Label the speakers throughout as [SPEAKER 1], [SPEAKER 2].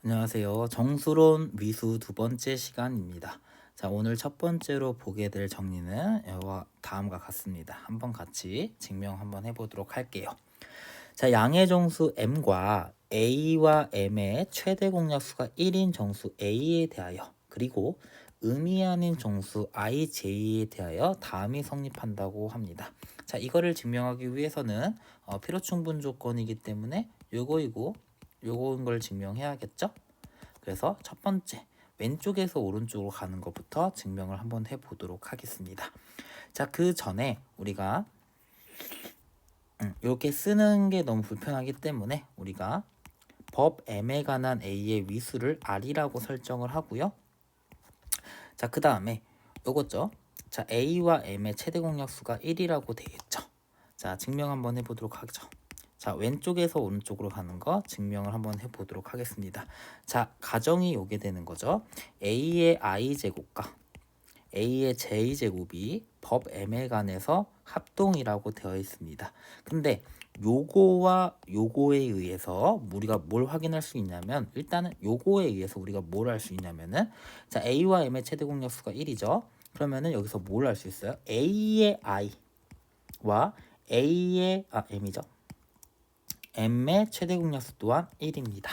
[SPEAKER 1] 안녕하세요. 정수론 미수 두 번째 시간입니다. 자, 오늘 첫 번째로 보게 될 정리는 이와 다음과 같습니다. 한번 같이 증명 한번 해보도록 할게요. 자, 양의 정수 m과 a와 m의 최대 공약수가 1인 정수 a에 대하여 그리고 의미 아닌 정수 ij에 대하여 다음이 성립한다고 합니다. 자, 이거를 증명하기 위해서는 필요 충분 조건이기 때문에 요거인 걸 증명해야겠죠? 그래서 첫 번째 왼쪽에서 오른쪽으로 가는 것부터 증명을 한번 해보도록 하겠습니다. 자, 그 전에 우리가 이렇게 쓰는 게 너무 불편하기 때문에 우리가 법 m에 관한 a의 위수를 r이라고 설정을 하고요. 자, 그 다음에 요거죠. 자, a와 m의 최대 공약수가 1이라고 되겠죠. 자, 증명 한번 해보도록 하죠. 자, 왼쪽에서 오른쪽으로 가는 거 증명을 한번 해보도록 하겠습니다. 자, 가정이 요게 되는 거죠. a의 i제곱과 a의 j제곱이 법 m에 관해서 합동이라고 되어 있습니다. 근데 요거와 요거에 의해서 우리가 뭘 확인할 수 있냐면, 일단은 요거에 의해서 우리가 뭘 할 수 있냐면은, 자, a와 m의 최대 공약수가 1이죠. 그러면은 여기서 뭘 할 수 있어요? a의 i와 m이죠. m의 최대 공약수 또한 1입니다.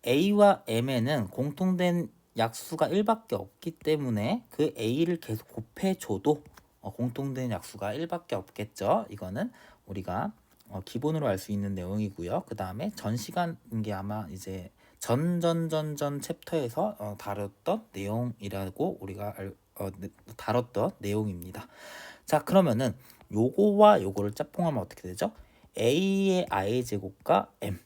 [SPEAKER 1] a와 m에는 공통된 약수가 1밖에 없기 때문에 그 a를 계속 곱해줘도 공통된 약수가 1밖에 없겠죠. 이거는 우리가 기본으로 알 수 있는 내용이고요. 그 다음에 전 시간 게 아마 이제 전전전전 챕터에서 다뤘던 내용이라고 우리가 다뤘던 내용입니다. 자, 그러면은 요거와 요거를 짝꿍하면 어떻게 되죠? a의 i제곱과 m,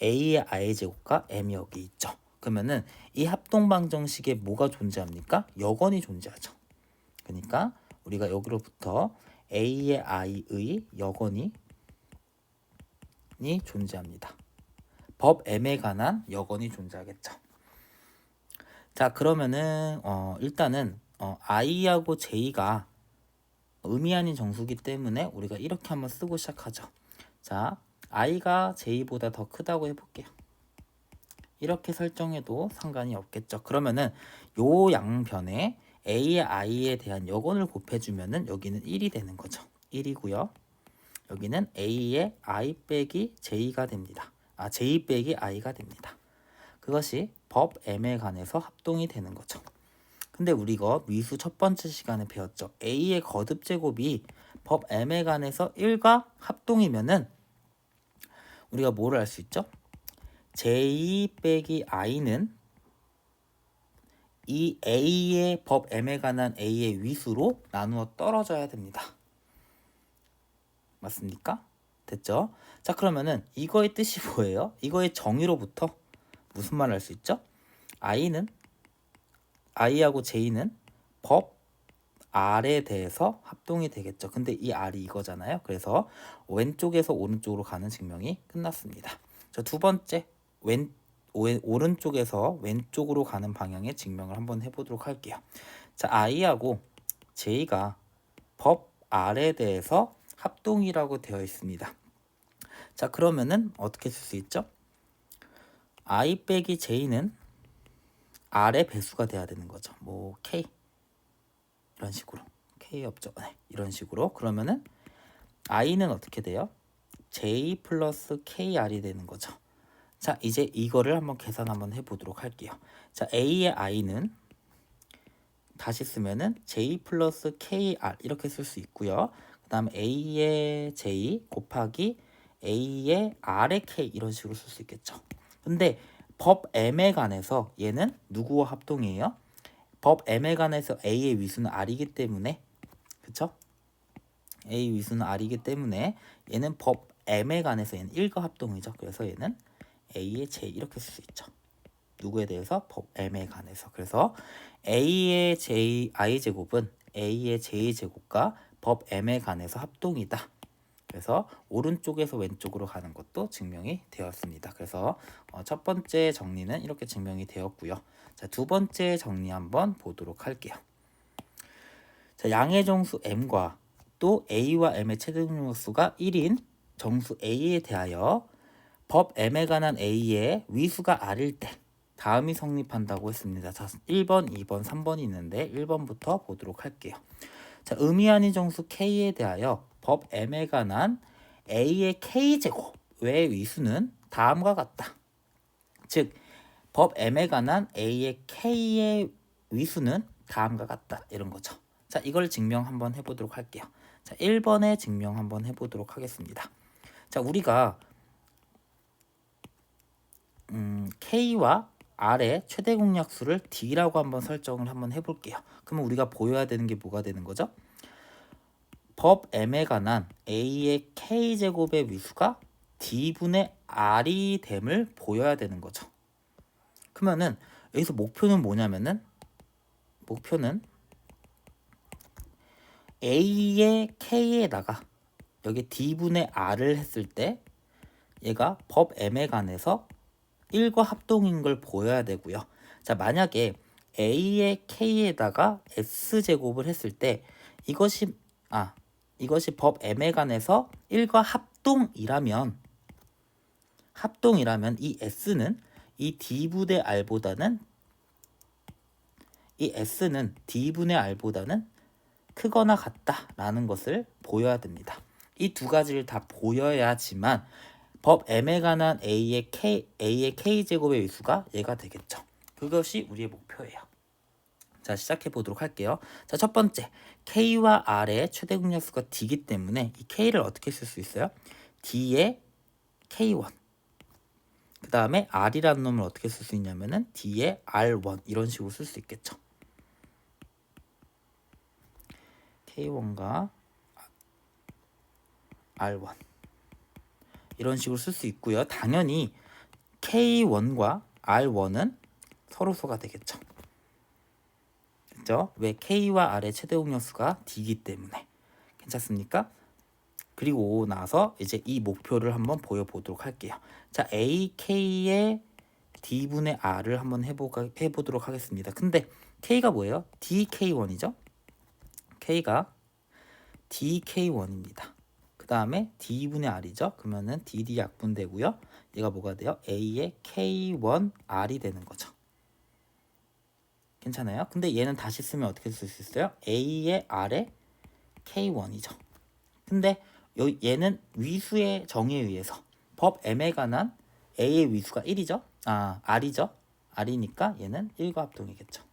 [SPEAKER 1] a의 i제곱과 m이 여기 있죠. 그러면은 이 합동방정식에 뭐가 존재합니까? 여건이 존재하죠. 그러니까 우리가 여기로부터 a의 i의 여건이 존재합니다. 법 m에 관한 여건이 존재하겠죠. 자, 그러면은 일단은 i하고 j가 의미 아닌 정수기 때문에 우리가 이렇게 한번 쓰고 시작하죠. 자, i가 j보다 더 크다고 해볼게요. 이렇게 설정해도 상관이 없겠죠. 그러면은 요 양변에 a의 i에 대한 여건을 곱해주면은 여기는 1이 되는 거죠. 1이고요. 여기는 a의 i 빼기 j가 됩니다. j 빼기 i가 됩니다. 그것이 법 m에 관해서 합동이 되는 거죠. 근데 우리 이거 미수 첫 번째 시간에 배웠죠. a의 거듭 제곱이 법 m에 관해서 1과 합동이면은 우리가 뭐를 알 수 있죠? j 빼기 i는 이 a의 법 m에 관한 a의 위수로 나누어 떨어져야 됩니다. 맞습니까? 됐죠? 자, 그러면은 이거의 뜻이 뭐예요? 이거의 정의로부터 무슨 말을 할 수 있죠? i하고 j는 법 r에 대해서 합동이 되겠죠. 근데 이 r이 이거잖아요. 그래서 왼쪽에서 오른쪽으로 가는 증명이 끝났습니다. 자, 두 번째 오른쪽에서 왼쪽으로 가는 방향의 증명을 한번 해보도록 할게요. 자, i하고 j가 법 r에 대해서 합동이라고 되어 있습니다. 자, 그러면은 어떻게 쓸 수 있죠? i 빼기 j는 r의 배수가 돼야 되는 거죠. 뭐 k 이런 식으로 k 없죠. 네, 이런 식으로. 그러면은 i는 어떻게 돼요? j 플러스 kr이 되는 거죠. 자, 이제 이거를 한번 계산 한번 해보도록 할게요. 자, a의 i는 다시 쓰면은 j 플러스 kr 이렇게 쓸 수 있고요. 그 다음 a의 j 곱하기 a의 r의 k 이런 식으로 쓸 수 있겠죠. 근데 법 m에 관해서 얘는 누구와 합동이에요? 법 m에 관해서 a의 위수는 r이기 때문에, 그쵸? a 위수는 r이기 때문에 얘는 법 m에 관해서 얘는 1과 합동이죠. 그래서 얘는 a의 j 이렇게 쓸 수 있죠. 누구에 대해서? 법 m에 관해서. 그래서 a의 j i제곱은 a의 j제곱과 법 m에 관해서 합동이다. 그래서 오른쪽에서 왼쪽으로 가는 것도 증명이 되었습니다. 그래서 첫 번째 정리는 이렇게 증명이 되었고요. 자, 두 번째 정리 한번 보도록 할게요. 자, 양의 정수 m과 또 a와 m의 최대 공약수가 1인 정수 a에 대하여 법 M에 관한 A의 위수가 R일 때 다음이 성립한다고 했습니다. 자, 1번, 2번, 3번이 있는데 1번부터 보도록 할게요. 자, 의미 아닌 정수 K에 대하여 법 M에 관한 A의 K제곱의 위수는 다음과 같다. 즉, 법 M에 관한 A의 K의 위수는 다음과 같다. 이런 거죠. 자, 이걸 증명 한번 해보도록 할게요. 자, 1번에 증명 한번 해보도록 하겠습니다. 자, 우리가 K와 R의 최대 공약수를 D라고 한번 설정을 한번 해볼게요. 그러면 우리가 보여야 되는 게 뭐가 되는 거죠? 법 M에 관한 A의 K제곱의 위수가 D분의 R이 됨을 보여야 되는 거죠. 그러면은 여기서 목표는 뭐냐면은 목표는 A의 K에다가 여기 D분의 R을 했을 때 얘가 법 M에 관해서 1과 합동인 걸 보여야 되고요. 자, 만약에 A의 K에다가 S제곱을 했을 때 이것이 법 M에 관해서 1과 합동이라면 이 S는 이 D분의 R보다는 크거나 같다라는 것을 보여야 됩니다. 이 두 가지를 다 보여야지만 법 M에 관한 A의 K제곱의 위수가 얘가 되겠죠. 그것이 우리의 목표예요. 자, 시작해 보도록 할게요. 자, 첫 번째, K와 R의 최대 공약수가 D이기 때문에 이 K를 어떻게 쓸 수 있어요? D의 K1. 그 다음에 R이라는 놈을 어떻게 쓸 수 있냐면은 D의 R1 이런 식으로 쓸 수 있겠죠. K1과 R1 이런 식으로 쓸 수 있고요. 당연히 K1과 R1은 서로소가 되겠죠. 그렇죠? 왜 K와 R의 최대 공약수가 D이기 때문에. 괜찮습니까? 그리고 나서 이제 이 목표를 한번 보여보도록 할게요. 자, AK의 D분의 R을 한번 해보도록 하겠습니다. 근데 K가 뭐예요? DK1이죠? K가 DK1입니다. 그 다음에 D분의 R이죠? 그러면은 DD 약분되고요. 얘가 뭐가 돼요? A의 K1R이 되는 거죠. 괜찮아요? 근데 얘는 다시 쓰면 어떻게 쓸 수 있어요? A의 R의 K1이죠. 근데 얘는 위수의 정의에 의해서 법 M에 관한 A의 위수가 1이죠? R이죠? R이니까 얘는 1과 합동이겠죠.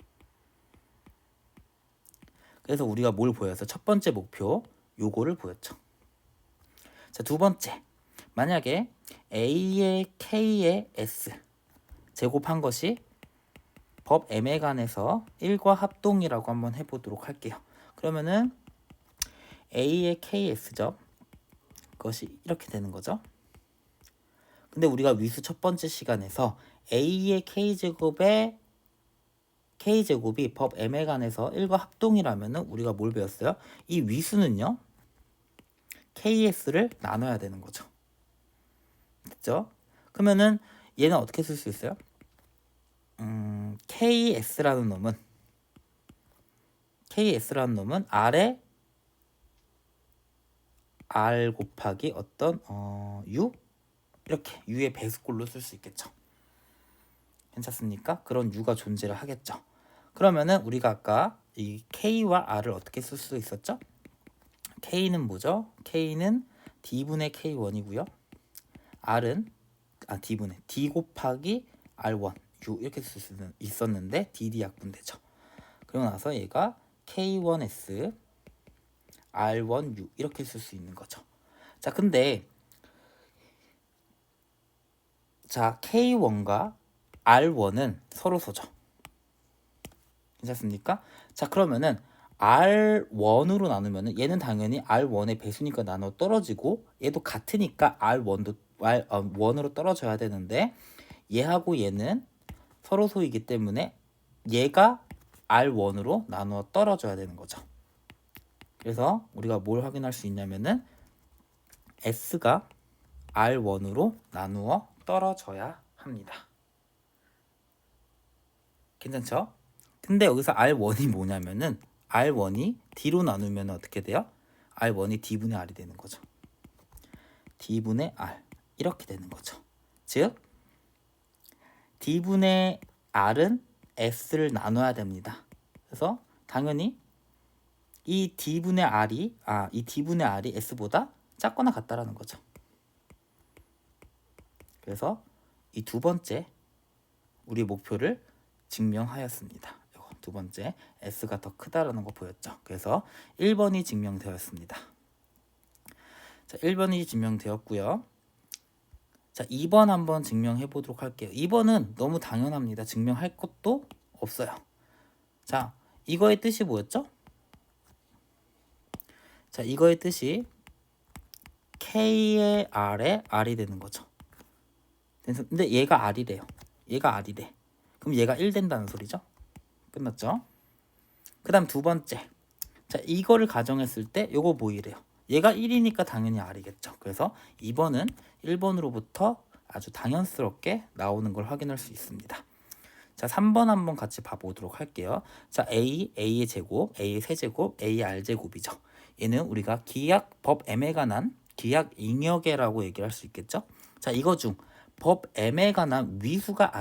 [SPEAKER 1] 그래서 우리가 뭘 보여서 첫 번째 목표 요거를 보였죠. 자, 두 번째, 만약에 A의 K의 S 제곱한 것이 법 M에 관해서 1과 합동이라고 한번 해보도록 할게요. 그러면은 A의 KS죠. 그것이 이렇게 되는 거죠. 근데 우리가 위수 첫 번째 시간에서 A의 K제곱이 법 M에 관해서 1과 합동이라면은 우리가 뭘 배웠어요? 이 위수는요. KS를 나눠야 되는 거죠. 됐죠? 그러면은 얘는 어떻게 쓸 수 있어요? KS라는 놈은 R에 R 곱하기 어떤 U? 이렇게 U의 배수꼴로 쓸 수 있겠죠. 괜찮습니까? 그런 U가 존재를 하겠죠. 그러면은 우리가 아까 이 K와 R을 어떻게 쓸 수 있었죠? K는 뭐죠? K는 D분의 K1이고요. R은 D분의 D 곱하기 R1 U 이렇게 쓸 수 있었는데 DD 약분되죠. 그러고 나서 얘가 K1S R1U 이렇게 쓸 수 있는 거죠. 자, 근데 자, K1과 R1은 서로소죠. 괜찮습니까? 자, 그러면은 R1으로 나누면은 얘는 당연히 R1의 배수니까 나눠 떨어지고 얘도 같으니까 R1도 1으로 떨어져야 되는데 얘하고 얘는 서로소이기 때문에 얘가 R1으로 나누어 떨어져야 되는 거죠. 그래서 우리가 뭘 확인할 수 있냐면은 S가 R1으로 나누어 떨어져야 합니다. 괜찮죠? 근데 여기서 R1이 뭐냐면은 R1이 D로 나누면 어떻게 돼요? R1이 D분의 R이 되는 거죠. D분의 R 이렇게 되는 거죠. 즉 D분의 R은 S를 나눠야 됩니다. 그래서 당연히 이 D분의 R이 S보다 작거나 같다라는 거죠. 그래서 이 두 번째 우리 목표를 증명하였습니다. 이거 두 번째 S가 더 크다라는 거 보였죠. 그래서 1번이 증명되었습니다. 자, 1번이 증명되었고요. 자, 2번 한번 증명해 보도록 할게요. 2번은 너무 당연합니다. 증명할 것도 없어요. 자, 이거의 뜻이 뭐였죠? 자, 이거의 뜻이 K의 R에 R이 되는 거죠. 근데 얘가 R이래요. 얘가 R이래. 그럼 얘가 1 된다는 소리죠. 끝났죠? 그 다음 두 번째. 자, 이거를 가정했을 때 요거 뭐이래요? 얘가 1이니까 당연히 R이겠죠. 그래서 2번은 1번으로부터 아주 당연스럽게 나오는 걸 확인할 수 있습니다. 자, 3번 한번 같이 봐보도록 할게요. 자, A의 제곱, A의 세제곱, A의 R제곱이죠. 얘는 우리가 기약 법 M에 관한 기약 잉여계라고 얘기할 수 있겠죠. 자, 이거 중 법 M에 관한 위수가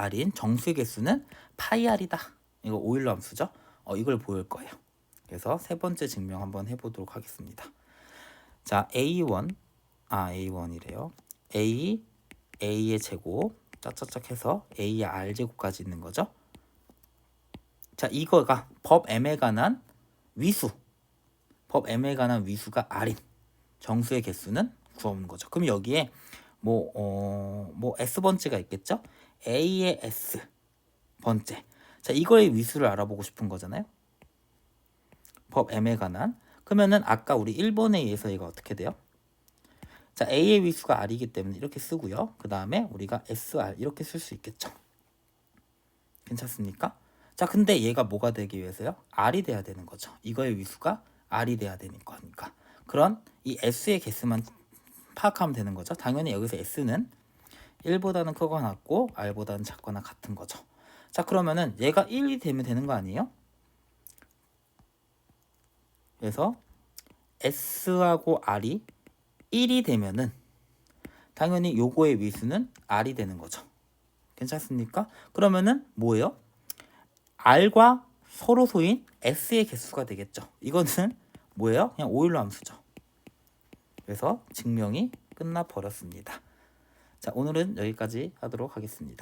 [SPEAKER 1] R인 정수의 개수는 파이 R이다. 이거 오일러 함수죠. 이걸 보일 거예요. 그래서 세 번째 증명 한번 해보도록 하겠습니다. 자, A1이래요. A의 제곱 짝짝짝 해서 A의 R제곱까지 있는 거죠. 자, 이거가 법 M에 관한 법 M에 관한 위수가 R인 정수의 개수는 구하는 거죠. 그럼 여기에 뭐 S번째가 있겠죠? A의 S번째. 자, 이거의 위수를 알아보고 싶은 거잖아요. 법 M에 관한. 그러면은 아까 우리 1번에 의해서 얘가 어떻게 돼요? 자, A의 위수가 R이기 때문에 이렇게 쓰고요. 그 다음에 우리가 SR 이렇게 쓸 수 있겠죠. 괜찮습니까? 자, 근데 얘가 뭐가 되기 위해서요? R이 돼야 되는 거죠. 이거의 위수가 R이 돼야 되니까. 그런 이 S의 개수만 파악하면 되는 거죠. 당연히 여기서 S는 1보다는 크거나 같고 R보다는 작거나 같은 거죠. 자, 그러면은 얘가 1이 되면 되는 거 아니에요? 그래서 S하고 R이 1이 되면은 당연히 요거의 위수는 R이 되는 거죠. 괜찮습니까? 그러면은 뭐예요? R과 서로소인 S의 개수가 되겠죠. 이거는 뭐예요? 그냥 오일러 함수죠. 그래서 증명이 끝나 버렸습니다. 자, 오늘은 여기까지 하도록 하겠습니다.